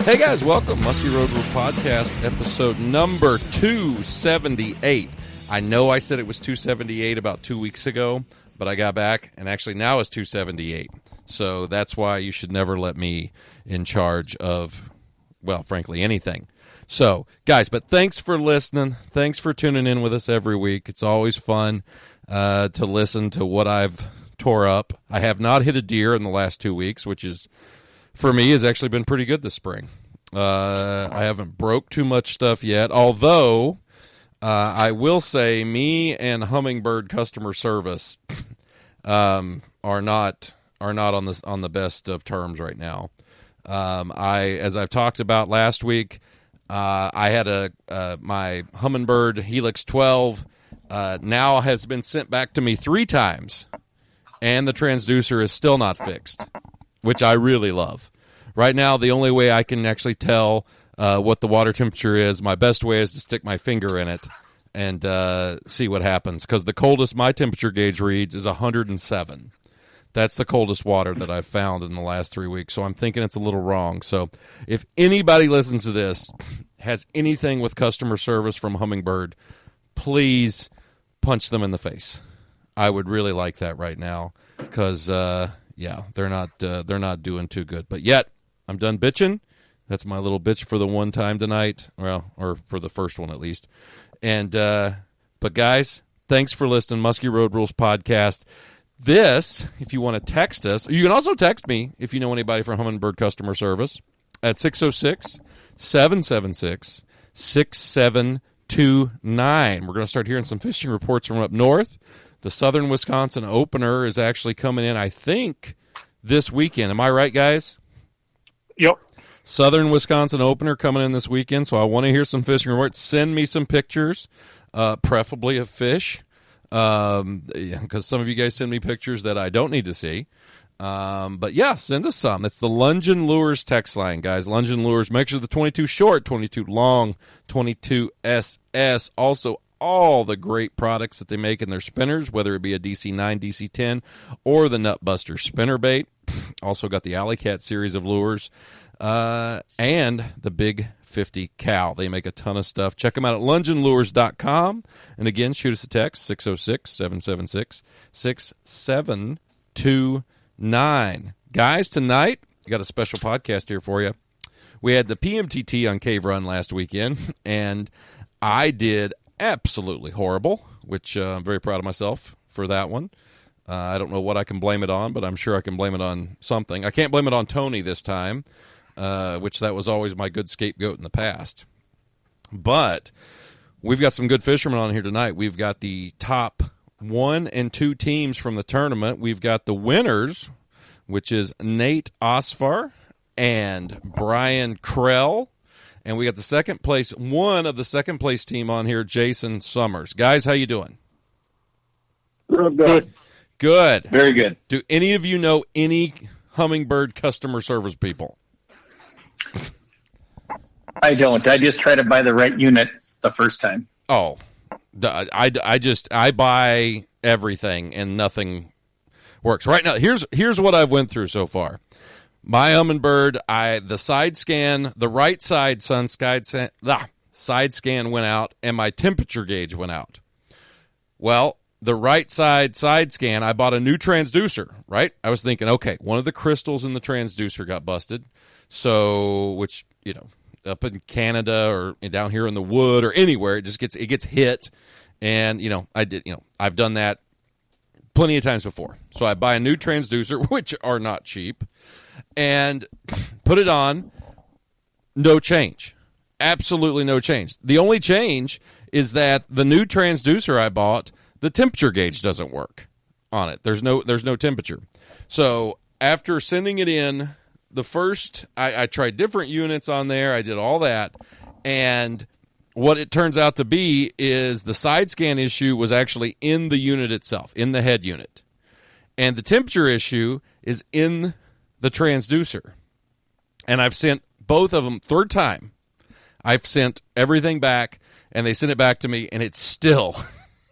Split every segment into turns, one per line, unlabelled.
Hey guys, welcome. Muskie Road Rule Podcast, episode number 278. I know I said it was 278 about 2 weeks ago, but I got back, and actually now it's 278. So that's why you should never let me in charge of, well, frankly, anything. So, guys, but thanks for listening. Thanks for tuning in with us every week. It's always fun to listen to what I've tore up. I have not hit a deer in the last 2 weeks, which is, for me, has actually been pretty good this spring. I haven't broke too much stuff yet, although I will say me and Humminbird customer service are not on the best of terms right now. As I've talked about last week, I had my Humminbird Helix 12 now has been sent back to me 3 times, and the transducer is still not fixed, which I really love. Right now, the only way I can actually tell what the water temperature is, my best way is to stick my finger in it and see what happens, because the coldest my temperature gauge reads is 107. That's the coldest water that I've found in the last 3 weeks, so I'm thinking it's a little wrong. So if anybody listens to this, has anything with customer service from Humminbird, please punch them in the face. I would really like that right now, because yeah, they're not doing too good. But yet, I'm done bitching. That's my little bitch for the one time tonight, well, or for the first one at least. And but guys, thanks for listening. Muskie Road Rules Podcast. This, if you want to text us, you can also text me if you know anybody from Humminbird customer service at 606-776-6729. We're going to start hearing some fishing reports from up north. The Southern Wisconsin opener is actually coming in, I think, this weekend. Am I right, guys?
Yep.
Southern Wisconsin opener coming in this weekend, so I want to hear some fishing reports. Send me some pictures, preferably of fish, because some of you guys send me pictures that I don't need to see. But yeah, send us some. It's the Lungen Lures text line, guys. Lungen Lures. Make sure the 22 short, 22 long, 22 SS. Also, all the great products that they make in their spinners, whether it be a DC9, DC10, or the Nutbuster spinnerbait. Also got the Alley Cat series of lures, and the Big 50 Cal. They make a ton of stuff. Check them out at lungenlures.com. And again, shoot us a text, 606-776-6729. Guys, tonight, we got a special podcast here for you. We had the PMTT on Cave Run last weekend, and I did absolutely horrible, which I'm very proud of myself for that one. I don't know what I can blame it on, but I'm sure I can blame it on something. I can't blame it on Tony this time, which that was always my good scapegoat in the past. But we've got some good fishermen on here tonight. We've got the top 1 and 2 teams from the tournament. We've got the winners, which is Nate Osfar and Brian Krelle. And we got the second place, one of the second place team on here, Jason Summers. Guys, how you doing?
Good.
Good.
Very good.
Do any of you know any Humminbird customer service people?
I don't. I just try to buy the right unit the first time.
Oh, I buy everything and nothing works. Right now, here's what I've went through so far. My Humminbird, the side scan, the right side side scan went out, and my temperature gauge went out. Well, the right side scan, I bought a new transducer, right? I was thinking, okay, one of the crystals in the transducer got busted. So, which, you know, up in Canada or down here in the wood or anywhere, it gets hit. And, you know, I've done that plenty of times before. So I buy a new transducer, which are not cheap, and put it on. No change. Absolutely no change. The only change is that the new transducer I bought, the temperature gauge doesn't work on it. There's no temperature. So after sending it in, I tried different units on there. I did all that. And what it turns out to be is the side scan issue was actually in the unit itself, in the head unit. And the temperature issue is in the transducer. And I've sent both of them, third time. I've sent everything back, and they sent it back to me, and it still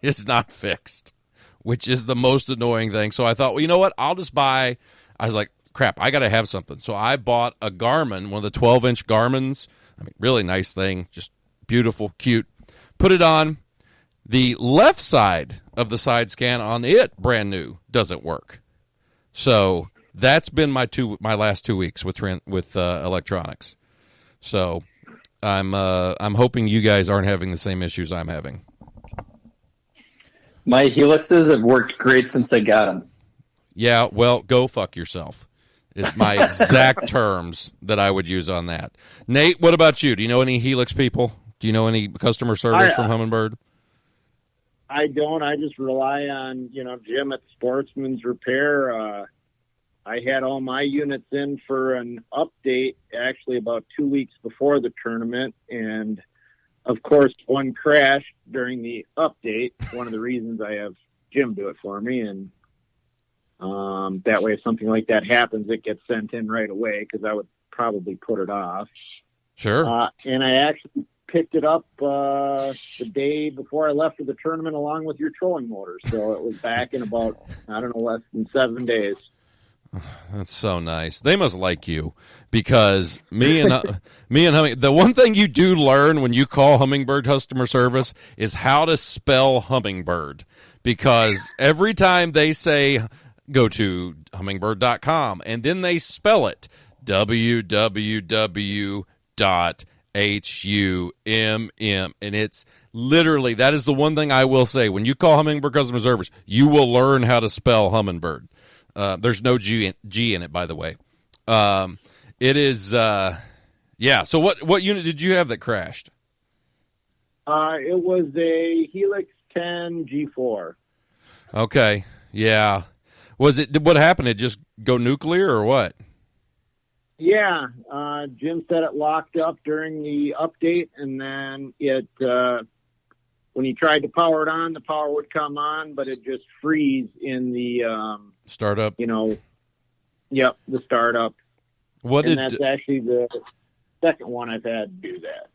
is not fixed, which is the most annoying thing. So I thought, well, you know what? I'll just buy. I was like, crap, I got to have something. So I bought a Garmin, one of the 12-inch Garmins. I mean, really nice thing, just beautiful, cute. Put it on. The left side of the side scan on it, brand new, doesn't work. So that's been my last 2 weeks with electronics. So I'm hoping you guys aren't having the same issues I'm having.
My Helixes have worked great since I got them.
Yeah, well, go fuck yourself is my exact terms that I would use on that. Nate, what about you? Do you know any Helix people? Do you know any customer service from Humminbird?
I don't. I just rely on, Jim at Sportsman's Repair. I had all my units in for an update actually about 2 weeks before the tournament, and of course, one crashed during the update. One of the reasons I have Jim do it for me, and that way, if something like that happens, it gets sent in right away because I would probably put it off.
Sure.
And I actually picked it up the day before I left for the tournament along with your trolling motor. So it was back in about, less than 7 days.
That's so nice. They must like you because me and Humming. The one thing you do learn when you call Humminbird customer service is how to spell Humminbird, because every time they say go to hummingbird.com and then they spell it www.humm, and it's literally, that is the one thing I will say. When you call Humminbird customer service, you will learn how to spell Humminbird. There's no G in it, by the way. It is, yeah. So what unit did you have that crashed?
It was a Helix 10 G4.
Okay, yeah. What happened? It just go nuclear or what?
Yeah, Jim said it locked up during the update, and then it, when he tried to power it on, the power would come on, but it just freeze in the
startup.
The startup. That's actually the second one I've had do that.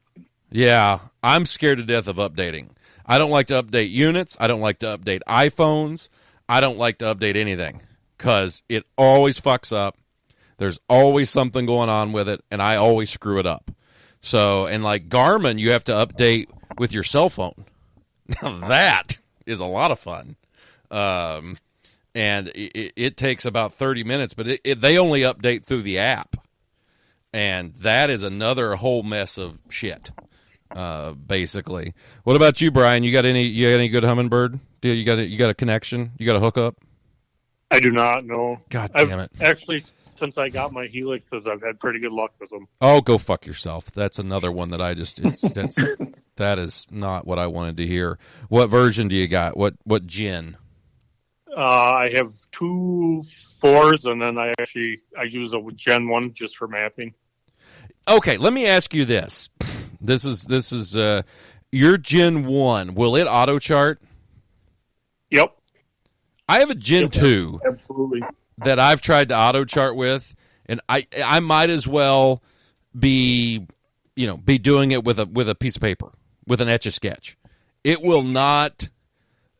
Yeah, I'm scared to death of updating. I don't like to update units. I don't like to update iPhones. I don't like to update anything because it always fucks up. There's always something going on with it, and I always screw it up. So, and like Garmin, you have to update with your cell phone. Now that is a lot of fun. And it takes about 30 minutes, but they only update through the app. And that is another whole mess of shit, basically. What about you, Brian? You got any good Humminbird? You got a connection? You got a hookup?
I do not, no.
God damn it.
Actually, since I got my Helixes, I've had pretty good luck with them.
Oh, go fuck yourself. That's another one that that is not what I wanted to hear. What version do you got? What gen?
I have 2 4s, and then I use a Gen 1 just for mapping.
Okay, let me ask you this. This is your Gen 1. Will it auto chart?
Yep.
I have a Gen 2.
Absolutely.
That I've tried to auto chart with, and I might as well be doing it with a piece of paper, with an Etch-a-Sketch. It will not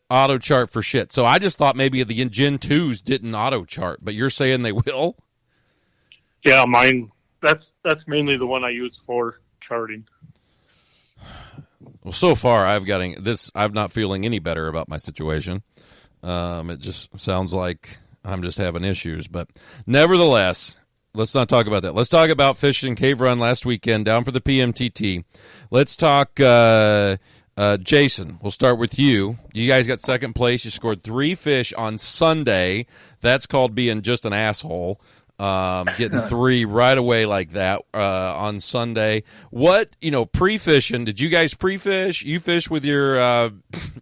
auto chart for shit. So I just thought maybe the Gen 2s didn't auto chart, but you're saying they will?
Yeah, mine. That's mainly the one I use for charting.
Well, so far I'm not feeling any better about my situation. It just sounds like I'm just having issues, but nevertheless, let's not talk about that. Let's talk about fishing Cave Run last weekend down for the PMTT. Let's talk, Jason, we'll start with you. You guys got second place. You scored 3 fish on Sunday. That's called being just an asshole. Getting 3 right away like that, on Sunday. What, pre-fishing, did you guys pre-fish? You fish with your,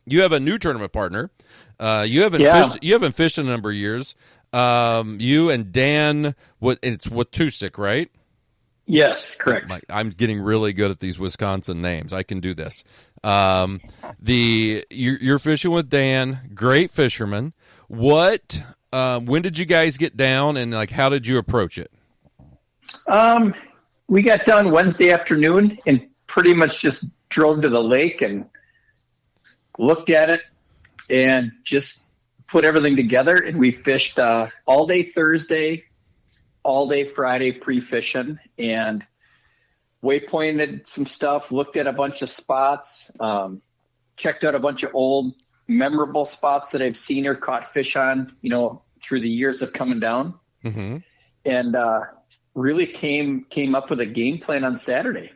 you have a new tournament partner. You haven't fished in a number of years. You and Dan, it's Wojtusik, right?
Yes, correct.
I'm getting really good at these Wisconsin names. I can do this. You're fishing with Dan, great fisherman. When did you guys get down, and how did you approach it?
We got down Wednesday afternoon and pretty much just drove to the lake and looked at it and just put everything together. And we fished all day Thursday, all day Friday pre-fishing and waypointed some stuff, looked at a bunch of spots, checked out a bunch of old memorable spots that I've seen or caught fish on, through the years of coming down.
Mm-hmm.
And really came up with a game plan on Saturday.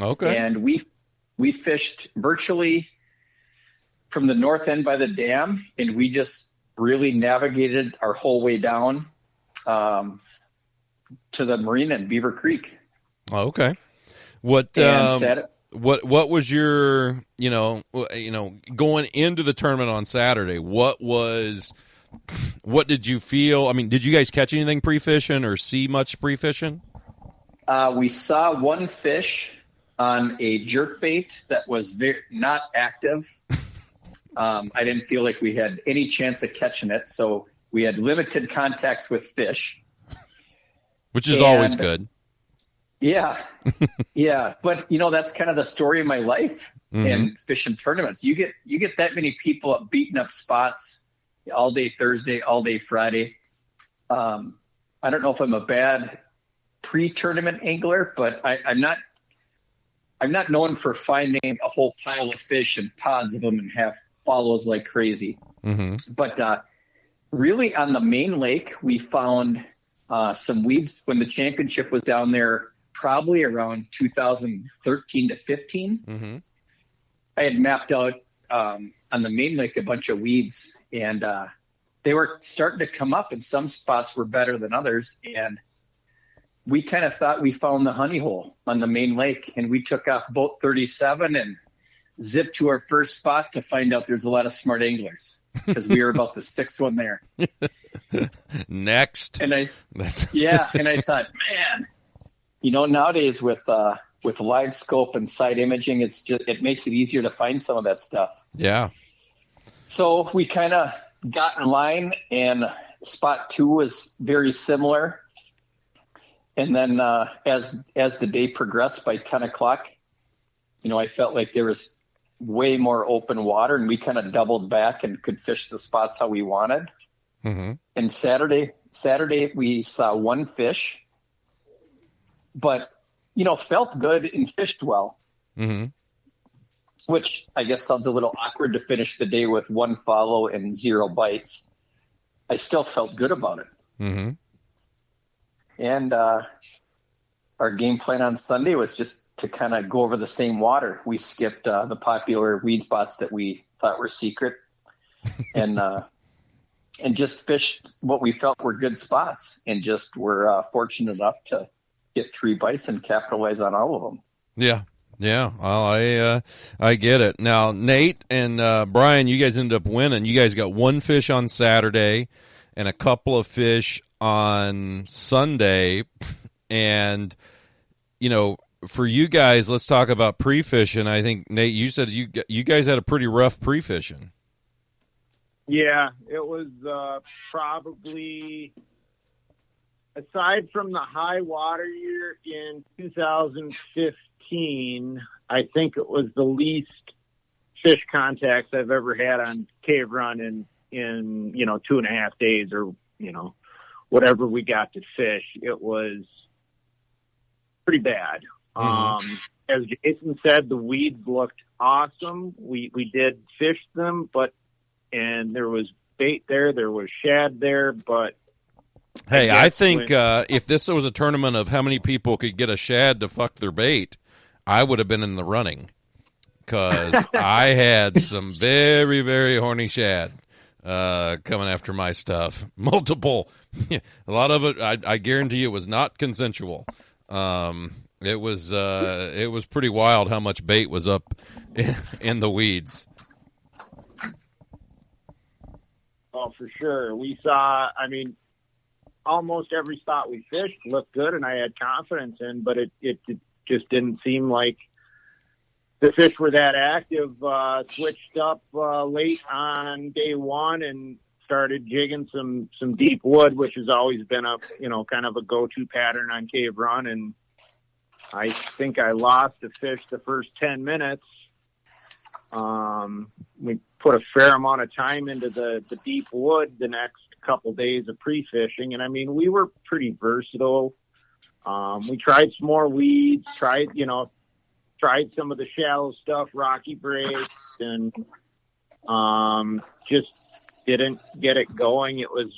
Okay.
And we fished virtually from the north end by the dam, and we just really navigated our whole way down to the marina in Beaver Creek.
Oh, okay. What was your, going into the tournament on Saturday? What did you feel? I mean, did you guys catch anything pre-fishing or see much pre-fishing?
We saw one fish on a jerkbait that was not active. I didn't feel like we had any chance of catching it, so we had limited contacts with fish.
Which is always good.
Yeah. Yeah. But, that's kind of the story of my life in fishing tournaments. You get that many people up beating up spots all day Thursday, all day Friday. I don't know if I'm a bad pre-tournament angler, but I'm not known for finding a whole pile of fish and pods of them and have follows like crazy. Mm-hmm. But really on the main lake, we found some weeds when the championship was down there, probably around 2013 to 15. Mm-hmm. I had mapped out on the main lake a bunch of weeds, and they were starting to come up, and some spots were better than others. And we kind of thought we found the honey hole on the main lake, and we took off boat 37 and zipped to our first spot to find out there's a lot of smart anglers because we were about the sixth one there.
Next.
And I thought, man, nowadays with live scope and side imaging, it makes it easier to find some of that stuff.
Yeah. So
we kind of got in line, and spot 2 was very similar. And then as the day progressed, by 10 o'clock, I felt like there was way more open water, and we kind of doubled back and could fish the spots how we wanted. Mm-hmm. And Saturday we saw one fish, but felt good and fished well. Mm-hmm. Which I guess sounds a little awkward to finish the day with one follow and 0 bites. I still felt good about it. Mm-hmm. And our game plan on Sunday was just to kind of go over the same water. We skipped the popular weed spots that we thought were secret, and just fished what we felt were good spots, and just were fortunate enough to get 3 bites and capitalize on all of them.
Yeah. Yeah, well, I get it. Now, Nate and Brian, you guys ended up winning. You guys got 1 fish on Saturday and a couple of fish on Sunday. And, for you guys, let's talk about pre-fishing. I think, Nate, you said you guys had a pretty rough pre-fishing.
Yeah, it was probably, aside from the high water year in 2015, I think it was the least fish contacts I've ever had on Cave Run in 2.5 days, or whatever we got to fish. It was pretty bad. Mm-hmm. As Jason said, the weeds looked awesome. We did fish them, and there was bait there was shad there, but
hey, I think if this was a tournament of how many people could get a shad to fuck their bait, I would have been in the running, because I had some very, very horny shad coming after my stuff. Multiple. A lot of it, I guarantee it was not consensual. It was pretty wild how much bait was up in the weeds.
Oh, for sure. We saw, almost every spot we fished looked good, and I had confidence in, but it just didn't seem like the fish were that active. Switched up late on day 1 and started jigging some deep wood, which has always been a kind of a go-to pattern on Cave Run. And I think I lost a fish the first 10 minutes. We put a fair amount of time into the deep wood the next couple days of pre-fishing. And I mean, we were pretty versatile. We tried some more weeds, tried some of the shallow stuff, rocky breaks, and just didn't get it going. It was,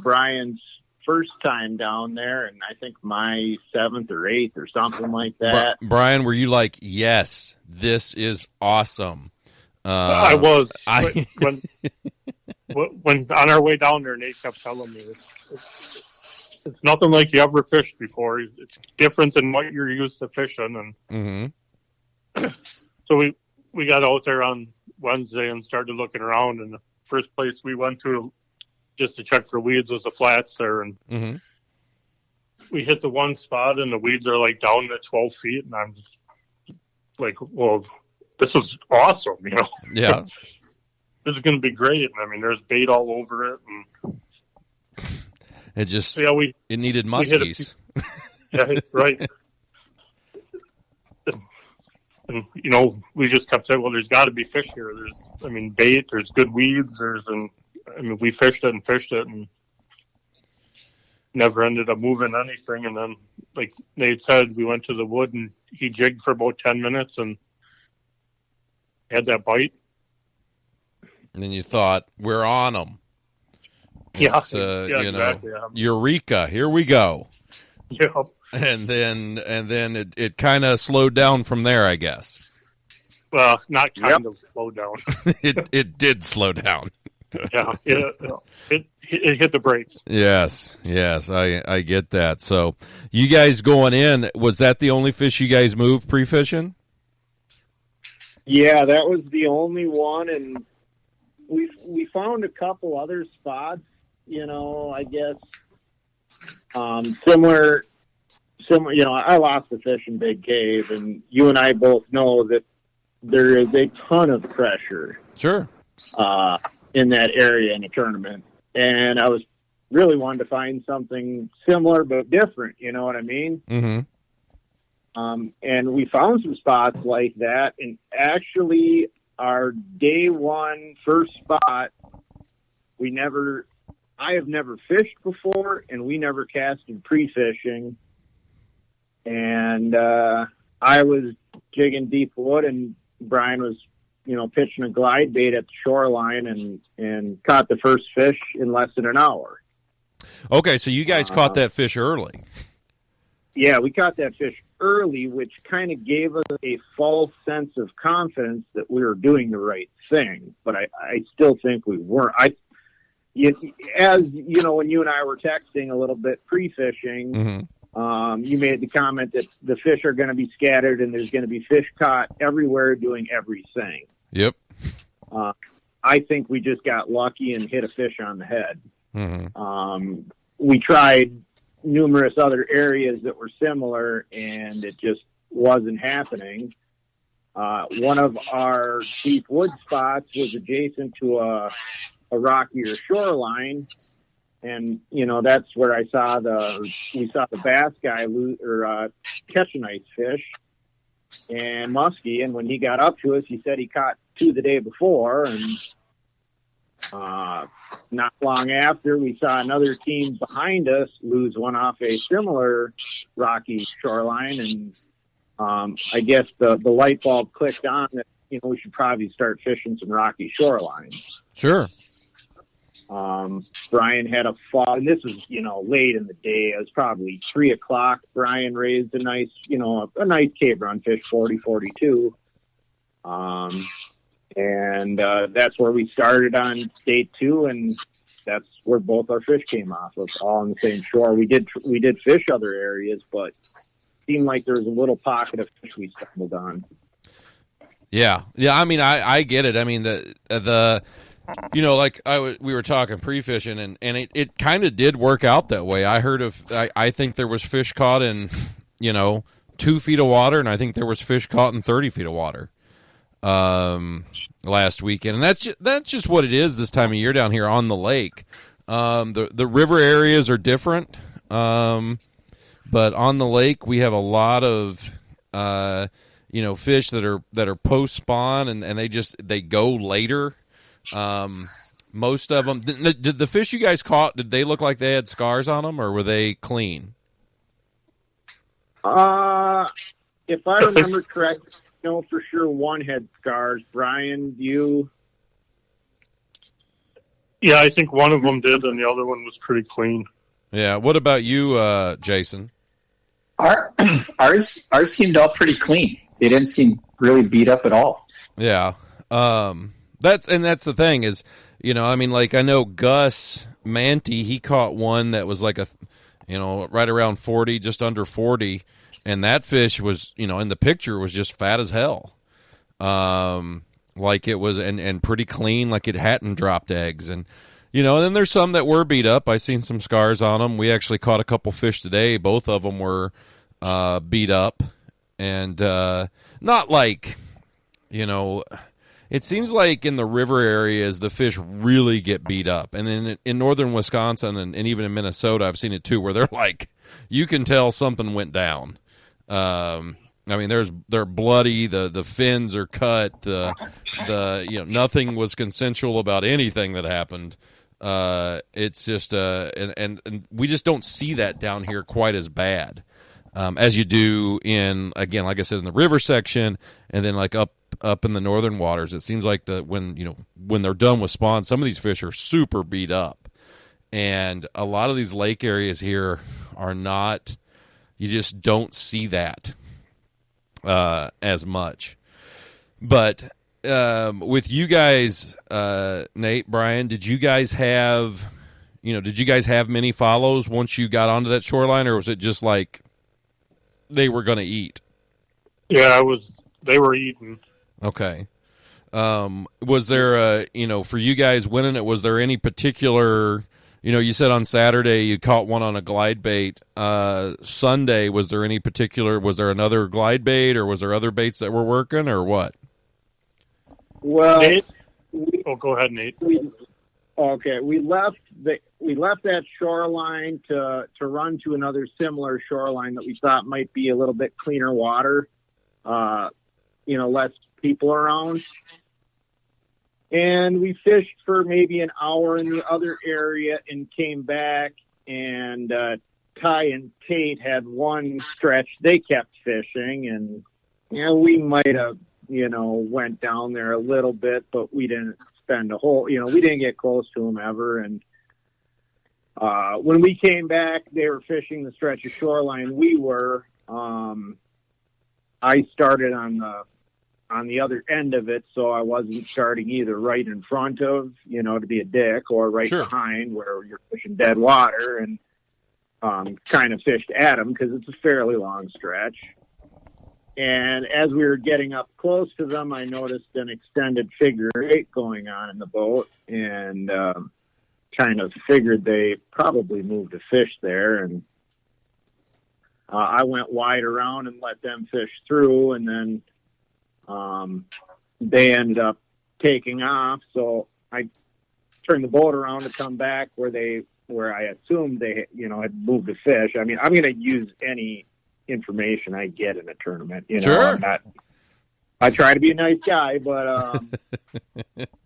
Brian's first time down there, and I think my 7th or 8th or something like that.
Brian, were you like, yes, this is awesome?
I was. When on our way down there, Nate kept telling me it's nothing like you ever fished before. It's different than what you're used to fishing, and so we got out there on Wednesday and started looking around. And the first place we went to just to check for weeds was the flats there, and we hit the one spot, and the weeds are like down to 12 feet, and I'm just like, well, this is awesome,
Yeah.
This is going to be great. I mean, there's bait all over it, and
it just it needed muskies.
Yeah, right. And we just kept saying, well, there's got to be fish here. There's, bait. There's good weeds. We fished it and never ended up moving anything. And then, like Nate said, we went to the wood and he jigged for about 10 minutes and had that bite.
And then you thought, we're on them.
Yeah,
exactly. Eureka, here we go.
Yeah.
And then it kind of slowed down from there, I guess.
Well, not kind of slowed down.
It did slow down.
Yeah, it hit the brakes.
Yes, I get that. So you guys going in, was that the only fish you guys moved pre-fishing?
Yeah, that was the only one, and we found a couple other spots, I guess, similar, I lost the fish in Big Cave, and you and I both know that there is a ton of pressure.
Sure.
In that area in a tournament. And I was really wanting to find something similar but different, you know what I mean?
Mm-hmm.
And we found some spots like that, and actually our day one first spot, I have never fished before, and we never casted pre-fishing. And I was jigging deep wood, and Brian was, pitching a glide bait at the shoreline and caught the first fish in less than an hour.
Okay, so you guys caught that fish early.
Yeah, we caught that fish early, which kind of gave us a false sense of confidence that we were doing the right thing. But I still think we weren't. As when you and I were texting a little bit pre-fishing, you made the comment that the fish are going to be scattered and there's going to be fish caught everywhere doing everything.
Yep.
I think we just got lucky and hit a fish on the head.
Mm-hmm.
We tried numerous other areas that were similar, and it just wasn't happening. One of our deep wood spots was adjacent to a rockier shoreline, and that's where we saw the bass guy catch a nice fish and muskie. And when he got up to us, he said he caught 2 the day before, and not long after, we saw another team behind us lose one off a similar rocky shoreline, and I guess the light bulb clicked on that we should probably start fishing some rocky shorelines.
Sure.
Brian had a fall, and this was late in the day. It was probably 3:00. Brian raised a nice Cave Run fish, 40-42. And that's where we started on day 2, and that's where both our fish came off of, all on the same shore. We did fish other areas, but it seemed like there was a little pocket of fish we stumbled on. Yeah.
I mean, I get it. I mean, we were talking pre-fishing, and it kind of did work out that way. I think there was fish caught in 2 feet of water, and I think there was fish caught in 30 feet of water last weekend, and that's just what it is this time of year down here on the lake. The river areas are different, but on the lake we have a lot of fish that are post spawn, and they go later. Most of them. Did the fish you guys caught, did they look like they had scars on them, or were they clean?
If I remember correctly, no, for sure one had scars. Brian, you?
Yeah, I think one of them did, and the other one was pretty clean.
Yeah. What about you, Jason?
Ours seemed all pretty clean. They didn't seem really beat up at all.
Yeah. That's the thing is, I mean, like, I know Gus Manty, he caught one that was like right around 40, just under 40. And that fish was, in the picture was just fat as hell. Like it was, and pretty clean, like it hadn't dropped eggs. And then there's some that were beat up. I seen some scars on them. We actually caught a couple fish today. Both of them were, beat up. And, not like, it seems like in the river areas, the fish really get beat up. And then in northern Wisconsin and even in Minnesota, I've seen it too, where they're like, you can tell something went down. I mean, they're bloody. The fins are cut. Nothing was consensual about anything that happened. It's just, and we just don't see that down here quite as bad, as you do in, again, like I said, in the river section, and then like up in the northern waters. It seems like when they're done with spawn, some of these fish are super beat up, and a lot of these lake areas here are not. You just don't see that as much. But with you guys, Nate, Brian, did you guys have many follows once you got onto that shoreline, or was it just like they were going to eat?
Yeah, they were eating.
Okay. Was there for you guys winning it, was there any particular, you said on Saturday you caught one on a glide bait. Sunday, was there another glide bait, or was there other baits that were working, or what?
Well,
Nate? Go ahead, Nate.
We left that shoreline to run to another similar shoreline that we thought might be a little bit cleaner water, less people around. And we fished for maybe an hour in the other area and came back, and Ty and Tate had one stretch they kept fishing, and we might have went down there a little bit, but we didn't spend we didn't get close to them ever. And when we came back, they were fishing the stretch of shoreline we were. I started on the other end of it, so I wasn't starting either right in front of, to be a dick, or right behind where you're fishing dead water, and kind of fished at them because it's a fairly long stretch. And as we were getting up close to them, I noticed an extended figure eight going on in the boat, and kind of figured they probably moved a fish there. And I went wide around and let them fish through, and then they ended up taking off. So I turned the boat around to come back where I assumed they, had moved a fish. I mean, I'm going to use any information I get in a tournament.
Sure.
I try to be a nice guy, but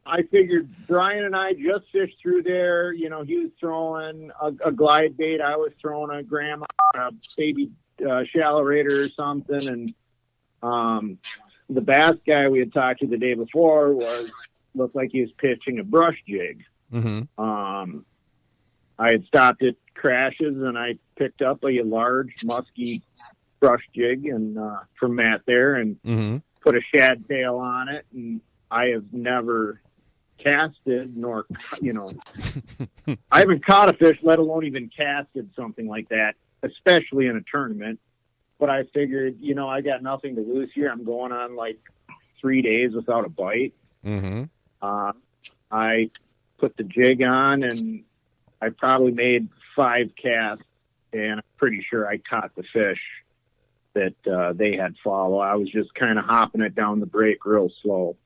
I figured Brian and I just fished through there. He was throwing a glide bait. I was throwing a grandma, a baby shallow raider or something. And the bass guy we had talked to the day before looked like he was pitching a brush jig.
Mm-hmm.
I had stopped at Crashes, and I picked up a large musky brush jig and from Matt there, and put a shad tail on it. And I have never casted, nor I haven't caught a fish, let alone even casted something like that, especially in a tournament. But I figured, I got nothing to lose here. I'm going on like 3 days without a bite.
Mm-hmm.
I put the jig on, and I probably made 5 casts, and I'm pretty sure I caught the fish that they had follow. I was just kind of hopping it down the break real slow.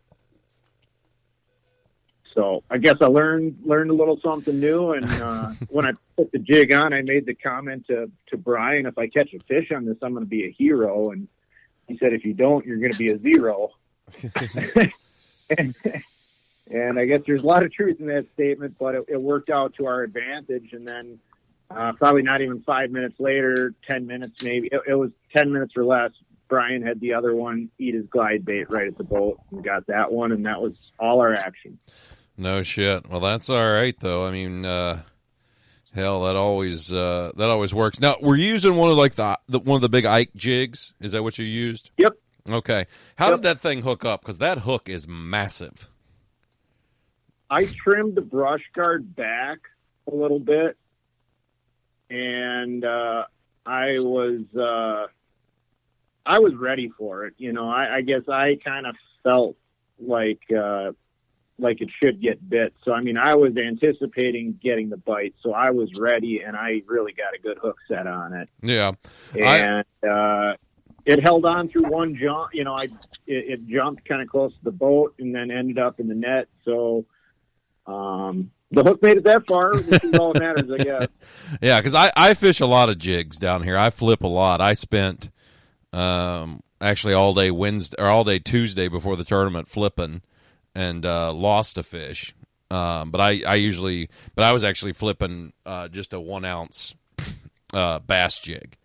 So I guess I learned a little something new. And when I put the jig on, I made the comment to Brian, if I catch a fish on this, I'm going to be a hero. And he said, if you don't, you're going to be a zero. And I guess there's a lot of truth in that statement, but it worked out to our advantage. And then probably not even 5 minutes later, 10 minutes maybe, it was 10 minutes or less, Brian had the other one eat his glide bait right at the boat and got that one, and that was all our action.
No shit. Well, that's all right, though. I mean, hell, that always works. Now, were you using one of like one of the big Ike jigs? Is that what you used?
Yep.
Okay. How did that thing hook up? Because that hook is massive.
I trimmed the brush guard back a little bit, and I was ready for it. You know, I guess I kind of felt like it should get bit. So, I mean, I was anticipating getting the bite, so I was ready, and I really got a good hook set on it.
Yeah.
And it held on through one jump. You know, it jumped kind of close to the boat and then ended up in the net. So the hook made it that far, which is all that matters, I guess.
Yeah, because I fish a lot of jigs down here. I flip a lot. I spent actually all day Tuesday before the tournament flipping and lost a fish. But I was actually flipping just a 1 ounce bass jig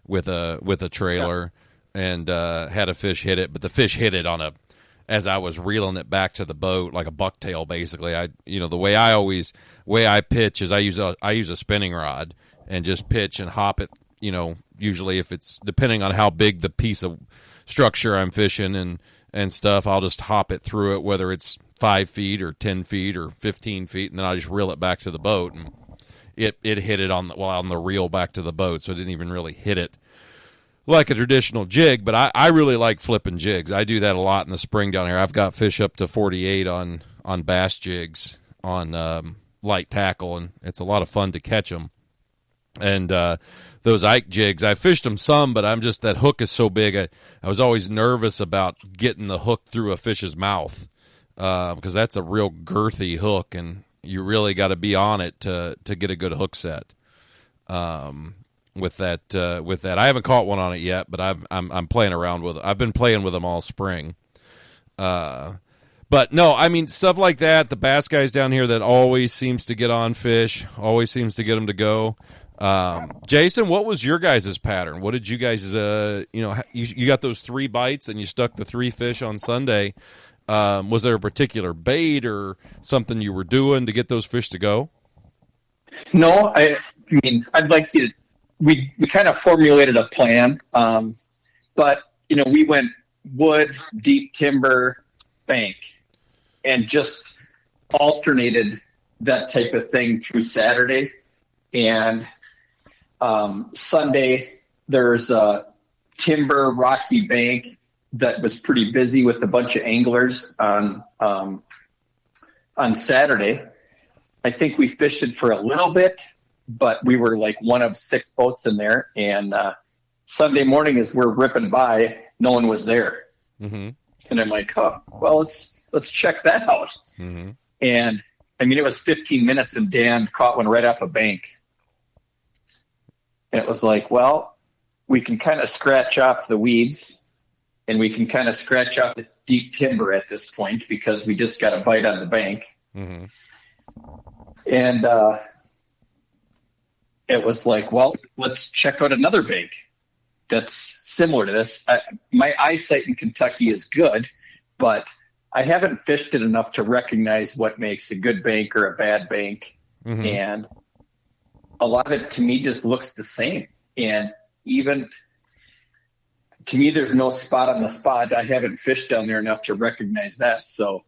with a trailer, and had a fish hit it, but the fish hit it as I was reeling it back to the boat like a bucktail. Basically, the way I pitch is I use a spinning rod and just pitch and hop it. You know, usually if it's depending on how big the piece of structure I'm fishing and stuff, I'll just hop it through it, whether it's 5 feet or 10 feet or 15 feet, and then I just reel it back to the boat, and it hit it on the reel back to the boat, so it didn't even really hit it like a traditional jig. But I really like flipping jigs. I do that a lot in the spring down here. I've got fish up to 48 on bass jigs on light tackle, and it's a lot of fun to catch them. And those Ike jigs, I fished them some, but that hook is so big. I was always nervous about getting the hook through a fish's mouth because that's a real girthy hook, and you really got to be on it to get a good hook set. With that, I haven't caught one on it yet, but I'm playing around with it. I've been playing with them all spring. But no, I mean, stuff like that. The bass guys down here that always seems to get on fish, always seems to get them to go. Jason, what was your guys' pattern? What did you guys, you got those 3 bites and you stuck the 3 fish on Sunday. Was there a particular bait or something you were doing to get those fish to go?
No, I mean, we kind of formulated a plan. But, we went wood, deep timber, bank, and just alternated that type of thing through Saturday. And Sunday, there's a timber rocky bank that was pretty busy with a bunch of anglers on Saturday. I think we fished it for a little bit, but we were like one of 6 boats in there. And Sunday morning, as we're ripping by, no one was there.
Mm-hmm.
And I'm like, oh, well, let's check that out.
Mm-hmm.
And I mean, it was 15 minutes, and Dan caught one right off a bank. And it was like, well, we can kind of scratch off the weeds, and we can kind of scratch off the deep timber at this point because we just got a bite on the bank.
Mm-hmm.
And it was like, well, let's check out another bank that's similar to this. My eyesight in Kentucky is good, but I haven't fished it enough to recognize what makes a good bank or a bad bank.
Mm-hmm.
And a lot of it to me just looks the same. And even to me, there's no spot on the spot. I haven't fished down there enough to recognize that. So,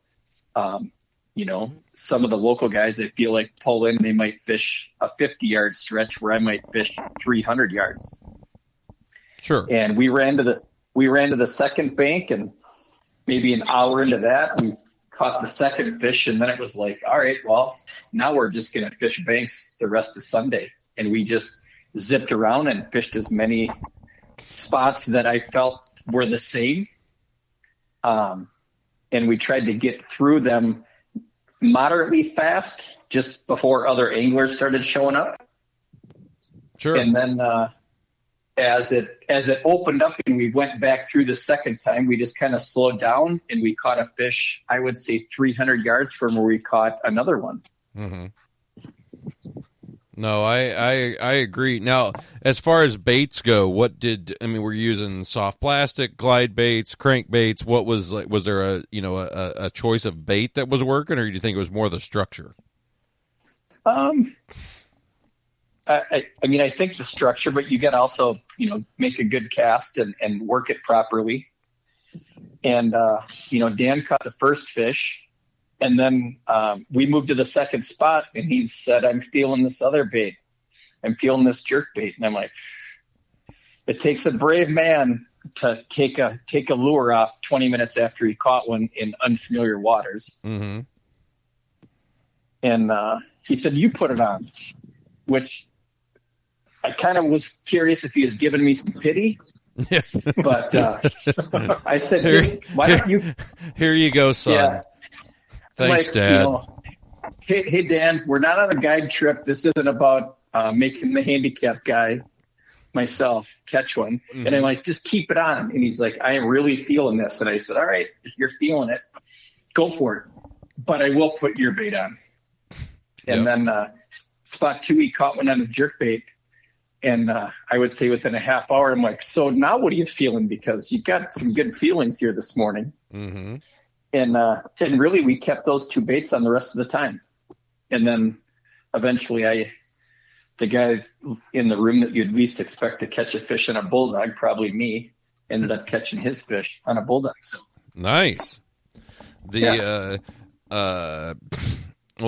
some of the local guys, I feel like pull in, they might fish a 50-yard stretch where I might fish 300 yards.
Sure.
And we ran to the second bank, and maybe an hour into that, we caught the second fish, and then it was like, all right, well, now we're just going to fish banks the rest of Sunday. And we just zipped around and fished as many spots that I felt were the same. And we tried to get through them moderately fast just before other anglers started showing up.
Sure.
And then as it opened up and we went back through the second time, we just kind of slowed down and we caught a fish, I would say 300 yards from where we caught another one.
Mm-hmm. No, I agree. Now, as far as baits go, we're using soft plastic, glide baits, crank baits. What was there a choice of bait that was working, or do you think it was more the structure?
I think the structure, but you got to also, make a good cast and work it properly. And, Dan caught the first fish, and then we moved to the second spot, and he said, I'm feeling this other bait. I'm feeling this jerk bait. And I'm like, it takes a brave man to take a lure off 20 minutes after he caught one in unfamiliar waters.
Mm-hmm.
And he said, you put it on, which I kind of was curious if he was giving me some pity. But I said, why don't you?
Here you go, son.
Yeah.
Thanks, Dad.
Hey, Dan, we're not on a guide trip. This isn't about making the handicap guy myself catch one. Mm-hmm. And I'm like, just keep it on. And he's like, I am really feeling this. And I said, all right, if you're feeling it, go for it. But I will put your bait on. And then spot 2, he caught one on a jerk bait. And I would say within a half hour, I'm like, so now what are you feeling? Because you got some good feelings here this morning.
Mm-hmm.
And really, we kept those 2 baits on the rest of the time. And then eventually the guy in the room that you'd least expect to catch a fish on a bulldog, probably me, ended up catching his fish on a bulldog. So
nice. Well,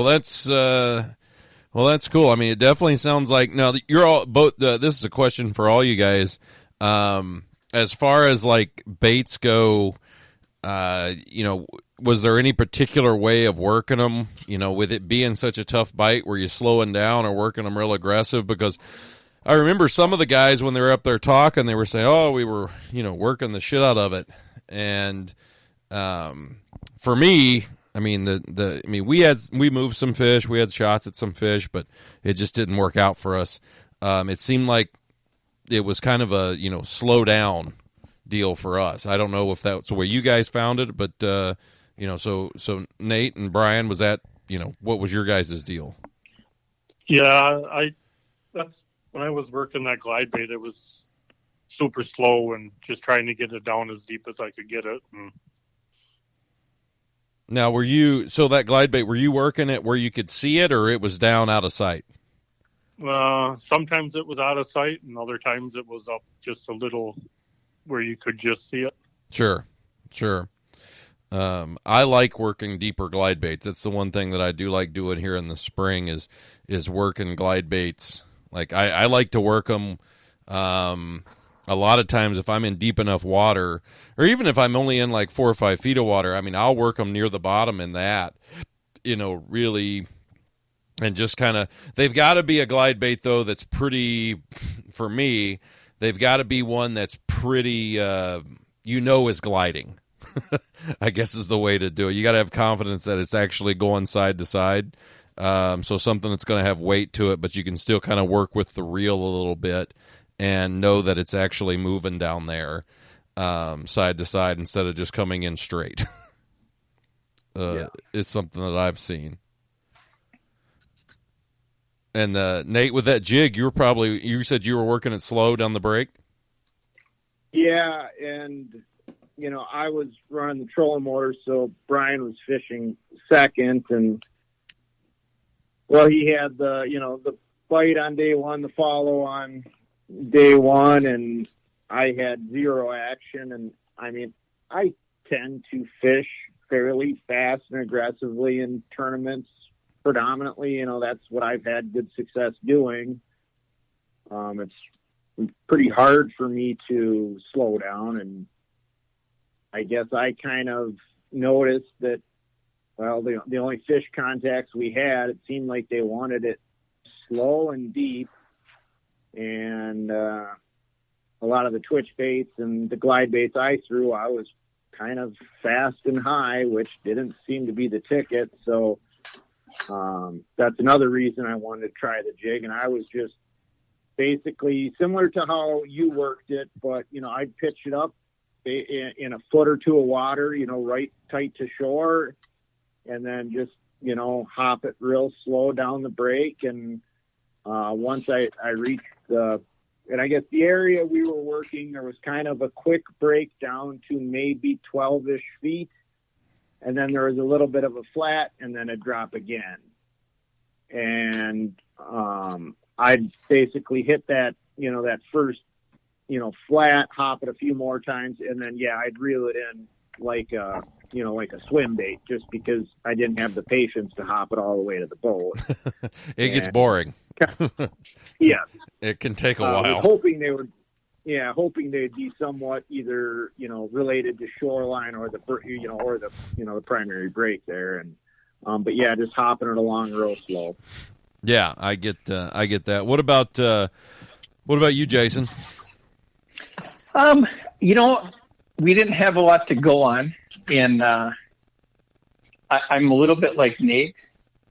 that's cool. I mean, it definitely sounds like now you're all both. This is a question for all you guys. As far as like baits go, was there any particular way of working them? With it being such a tough bite, were you slowing down or working them real aggressive? Because I remember some of the guys when they were up there talking, they were saying, "Oh, we were, working the shit out of it." And for me, I mean, we moved some fish, we had shots at some fish, but it just didn't work out for us. It seemed like it was kind of a, slow down deal for us. I don't know if that's the way you guys found it, but, so Nate and Brian, was that, what was your guys' deal?
Yeah, that's when I was working that glide bait, it was super slow and just trying to get it down as deep as I could get it. And
now, that glide bait, were you working it where you could see it, or it was down out of sight?
Sometimes it was out of sight, and other times it was up just a little where you could just see it.
Sure. I like working deeper glide baits. That's the one thing that I do like doing here in the spring is working glide baits. Like I like to work them. A lot of times if I'm in deep enough water, or even if I'm only in like 4 or 5 feet of water, I mean, I'll work them near the bottom in that, really, and just kind of, they've got to be a glide bait though that's pretty, for me, they've got to be one that's pretty, is gliding. I guess is the way to do it. You got to have confidence that it's actually going side to side. So something that's going to have weight to it, but you can still kind of work with the reel a little bit and know that it's actually moving down there side to side instead of just coming in straight. It's something that I've seen. And Nate, with that jig, you said you were working it slow down the break?
Yeah, and, I was running the trolling motor, so Brian was fishing second, and, well, he had the bite on day one, the follow on day one, and I had zero action. And I mean, I tend to fish fairly fast and aggressively in tournaments predominantly. That's what I've had good success doing. It's pretty hard for me to slow down, and I guess I kind of noticed that, well, the only fish contacts we had, it seemed like they wanted it slow and deep. And a lot of the twitch baits and the glide baits I threw, I was kind of fast and high, which didn't seem to be the ticket. So that's another reason I wanted to try the jig. And I was just basically similar to how you worked it, but, I'd pitch it up in a foot or two of water, right tight to shore, and then just, hop it real slow down the break. And once I reached and I guess the area we were working, there was kind of a quick break down to maybe 12-ish feet. And then there was a little bit of a flat and then a drop again. And I'd basically hit that, that first, flat, hop it a few more times. And then, I'd reel it in like a swim bait, just because I didn't have the patience to hop it all the way to the boat.
It gets boring.
Yeah.
It can take a while.
Hoping they'd be somewhat either, related to shoreline or the primary break there. And, but just hopping it along real slow.
Yeah, I get that. What about you, Jason?
We didn't have a lot to go on, and I'm a little bit like Nate.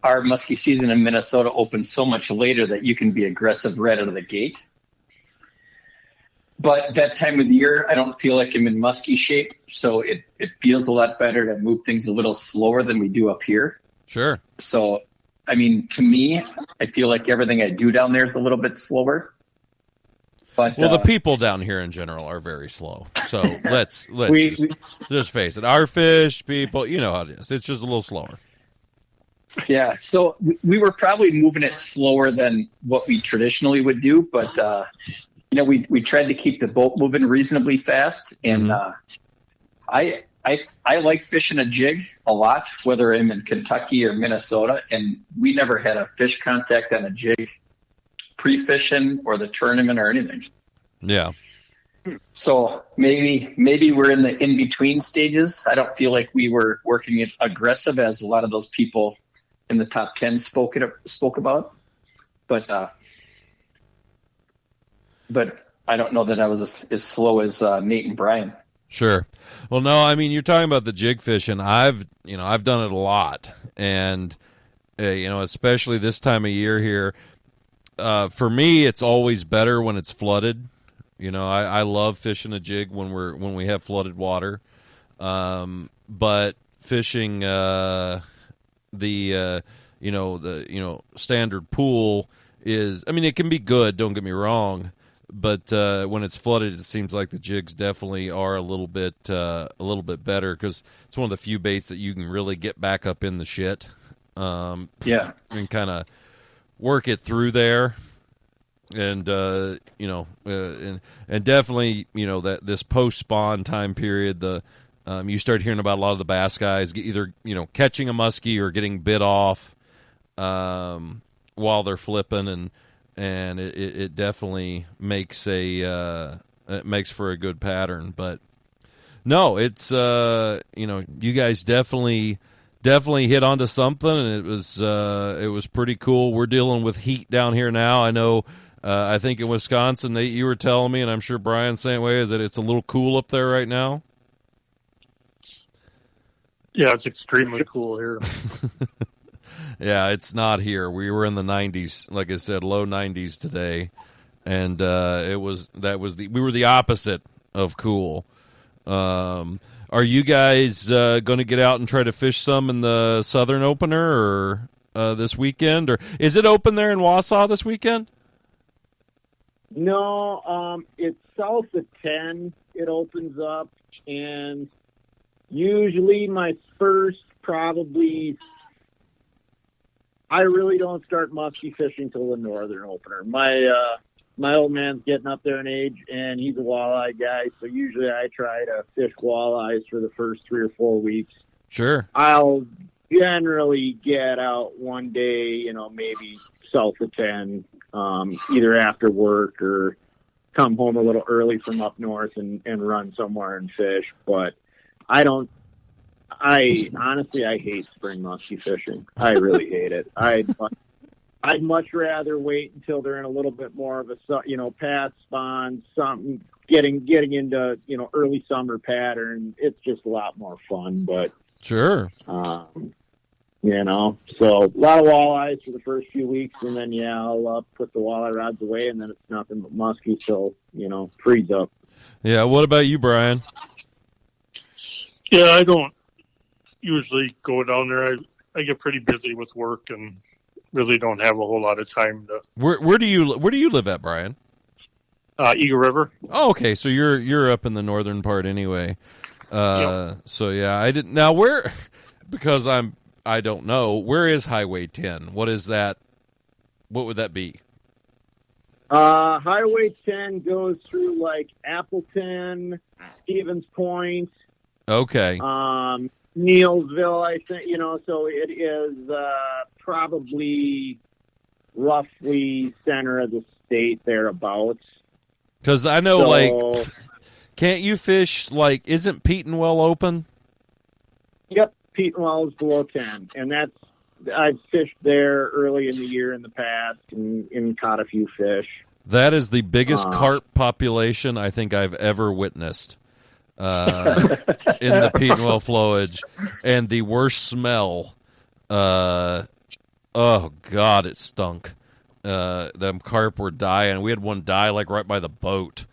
Our muskie season in Minnesota opens so much later that you can be aggressive right out of the gate. But that time of the year, I don't feel like I'm in muskie shape, so it feels a lot better to move things a little slower than we do up here.
Sure.
So, to me, I feel like everything I do down there is a little bit slower. But,
the people down here in general are very slow. So let's just face it. Our fish people, you know how it is. It's just a little slower.
Yeah. So we were probably moving it slower than what we traditionally would do, but we tried to keep the boat moving reasonably fast. And I like fishing a jig a lot, whether I'm in Kentucky or Minnesota, and we never had a fish contact on a jig pre-fishing or the tournament or anything.
Yeah.
So maybe we're in the in-between stages. I don't feel like we were working it aggressive as a lot of those people in the top 10 spoke about. But I don't know that I was as slow as Nate and Brian.
Sure. Well, no, you're talking about the jig fishing. I've done it a lot, and especially this time of year here. For me, it's always better when it's flooded. I love fishing a jig when we have flooded water. But fishing the standard pool is, it can be good, don't get me wrong, but when it's flooded, it seems like the jigs definitely are a little bit better, because it's one of the few baits that you can really get back up in the shit. And kind of work it through there, and and definitely that this post spawn time period, you start hearing about a lot of the bass guys either catching a muskie or getting bit off while they're flipping, and it definitely makes it makes for a good pattern. But no, it's you guys definitely hit onto something, and it was pretty cool. We're dealing with heat down here now. I know. I think in Wisconsin, Nate, you were telling me, and I'm sure Brian's the same way, is that it's a little cool up there right now.
Yeah, it's extremely cool here.
Yeah, it's not here. We were in the 90s, like I said, low 90s today, and we were the opposite of cool. Are you guys going to get out and try to fish some in the Southern Opener or this weekend, or is it open there in Wausau this weekend?
No, it's south of 10. It opens up, and usually my first I really don't start muskie fishing till the Northern Opener. My old man's getting up there in age, and he's a walleye guy, so usually I try to fish walleyes for the first 3 or 4 weeks.
Sure.
I'll generally get out one day, maybe south of 10, either after work or come home a little early from up north and run somewhere and fish. But I honestly hate spring muskie fishing. I really hate it. I'd much rather wait until they're in a little bit more of a, past spawn, something getting into, early summer pattern. It's just a lot more fun, but
sure.
you know. So a lot of walleyes for the first few weeks, and then I'll put the walleye rods away, and then it's nothing but muskie till freeze up.
Yeah. What about you, Brian?
Yeah, I don't usually go down there. I get pretty busy with work and really don't have a whole lot of time to.
Where do you live at, Brian?
Eagle River.
Oh, okay. So you're up in the northern part anyway.
Yep.
So yeah, I didn't. Now because I don't know, where is Highway 10? What is that? What would that be?
Highway 10 goes through like Appleton, Stevens Point.
Okay.
Neilsville, I think, so it is probably roughly center of the state thereabouts.
Because I know, can't you fish, isn't Petenwell open?
Yep, Petenwell is below 10, and I've fished there early in the year in the past and caught a few fish.
That is the biggest carp population I think I've ever witnessed in the Petenwell flowage, and the worst smell. Oh God, it stunk. Them carp were dying. We had one die right by the boat.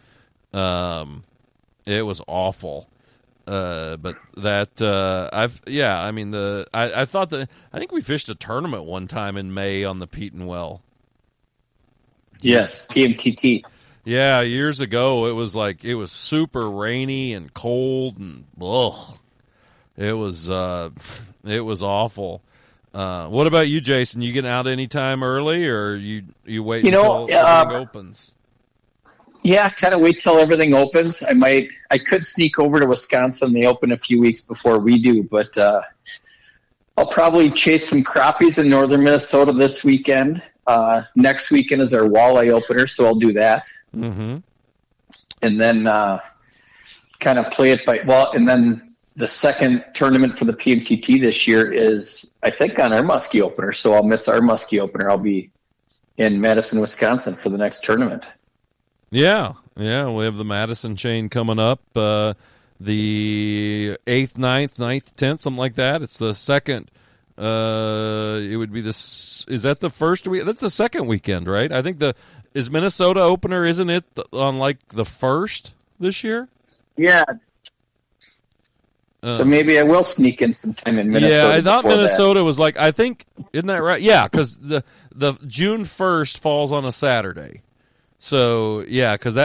It was awful. But that I think we fished a tournament one time in May on the Petenwell.
Yes, PMTT.
Yeah, years ago it was super rainy and cold and it was awful. What about you, Jason? You getting out any time early, or you wait until everything opens?
Yeah, kind of wait till everything opens. I could sneak over to Wisconsin. They open a few weeks before we do, but I'll probably chase some crappies in northern Minnesota this weekend. Next weekend is our walleye opener, so I'll do that.
Mm-hmm.
And then kind of play it and then the second tournament for the PMTT this year is, I think, on our muskie opener, so I'll miss our muskie opener. I'll be in Madison, Wisconsin for the next tournament.
Yeah, we have the Madison chain coming up, the 8th, 9th, 10th, something like that. It's the second. It would be is that the first week? That's the second weekend, right? I think is Minnesota opener, isn't it, on the first this year?
Yeah.
So maybe I will sneak in some time in Minnesota.
Yeah, I thought Minnesota was I think, isn't that right? Yeah, because the June 1st falls on a Saturday. So yeah, because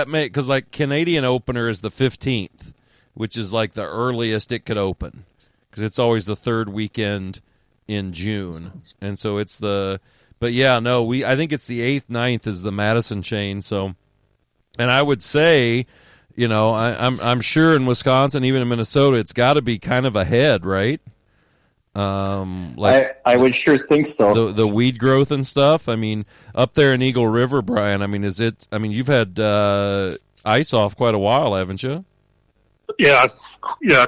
Canadian opener is the 15th, which is the earliest it could open, because it's always the third weekend in June, and so it's I think it's the 8th, 9th is the Madison chain. So, and I would say, I'm sure in Wisconsin, even in Minnesota, it's got to be kind of ahead, right?
I would sure think so.
The weed growth and stuff. I mean, up there in Eagle River, Brian. I mean, you've had ice off quite a while, haven't you?
Yeah,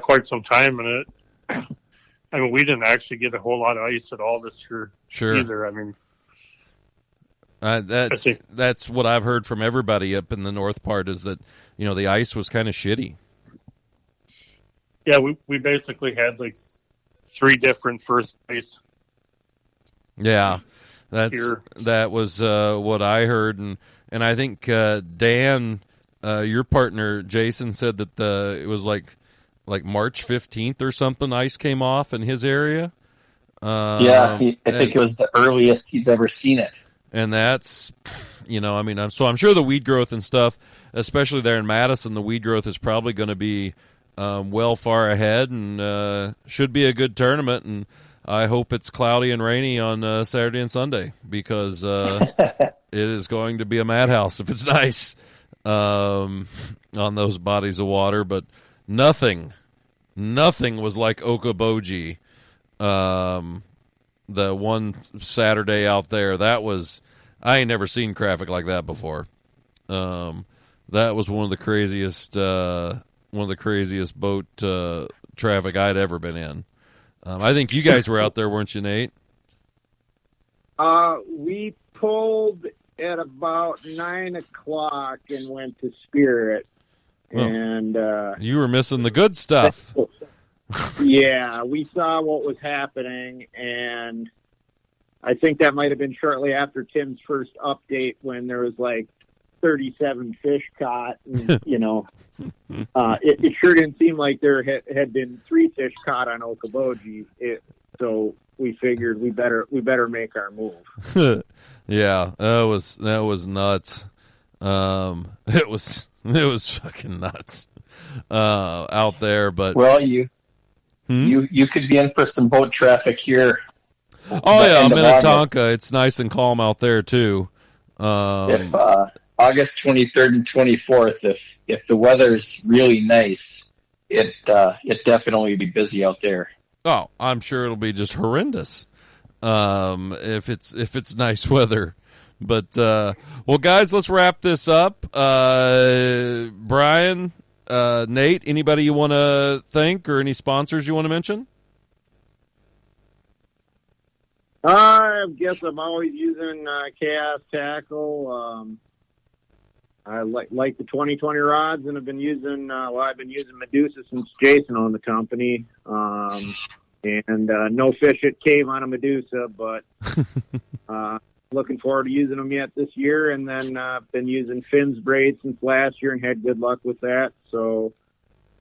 quite some time in it. I mean, we didn't actually get a whole lot of ice at all this year either. I mean,
that's what I've heard from everybody up in the north part, is that the ice was kind of shitty.
Yeah, we basically had 3 different first ice.
Yeah, that was what I heard, and I think Dan, your partner Jason, said that it was like March 15th or something, ice came off in his area.
I think it was the earliest he's ever seen it.
And that's, I'm sure the weed growth and stuff, especially there in Madison, the weed growth is probably going to be well far ahead, and should be a good tournament. And I hope it's cloudy and rainy on Saturday and Sunday, because it is going to be a madhouse if it's nice on those bodies of water. But nothing was like Okoboji. The one Saturday out there, I ain't never seen traffic like that before. That was one of the craziest boat traffic I'd ever been in. I think you guys were out there, weren't you, Nate?
We pulled at about 9:00 and went to Spirit.
Well,
and
you were missing the good stuff.
Yeah, we saw what was happening, and I think that might have been shortly after Tim's first update when there was like 37 fish caught. And, you know, it sure didn't seem like there had been 3 fish caught on Okoboji. So we figured we better make our move.
Yeah, that was nuts. It was fucking nuts out there. But
well, you could be in for some boat traffic here.
Oh yeah, Minnetonka. It's nice and calm out there too.
If August 23rd and 24th, if the weather's really nice, it definitely be busy out there.
Oh, I'm sure it'll be just horrendous if it's nice weather. But well, guys, let's wrap this up. Brian, Nate, anybody you want to thank or any sponsors you want to mention?
I guess I'm always using Chaos Tackle. I like the 2020 rods, and I've been using Medusa since Jason owned the company. And no fish at Cave on a Medusa, but looking forward to using them yet this year. And then been using Finn's braid since last year and had good luck with that. So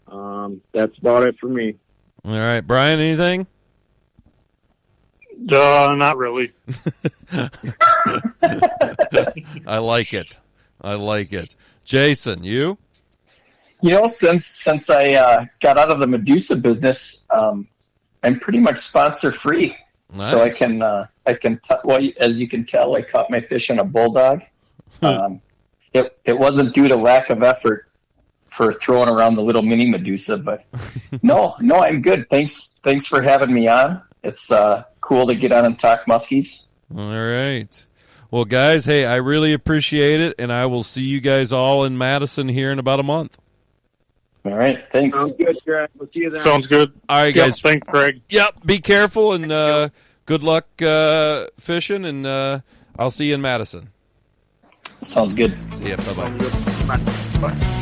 that's about it for me.
All right, Brian, anything?
Not really.
I like it. Jason, you?
You know, since I got out of the Medusa business, I'm pretty much sponsor free.
Nice.
So I can well, as you can tell, I caught my fish on a bulldog. It wasn't due to lack of effort for throwing around the little mini Medusa, but no, I'm good. Thanks for having me on. It's cool to get on and talk muskies.
All right. Well, guys, hey, I really appreciate it, and I will see you guys all in Madison here in about a month.
All right. Thanks.
Sounds good, Greg. We'll see you then.
Sounds good.
All right, guys.
Thanks, Greg.
Yep. Be careful, and good luck fishing, and I'll see you in Madison.
Sounds good.
See ya. Bye-bye.
Bye.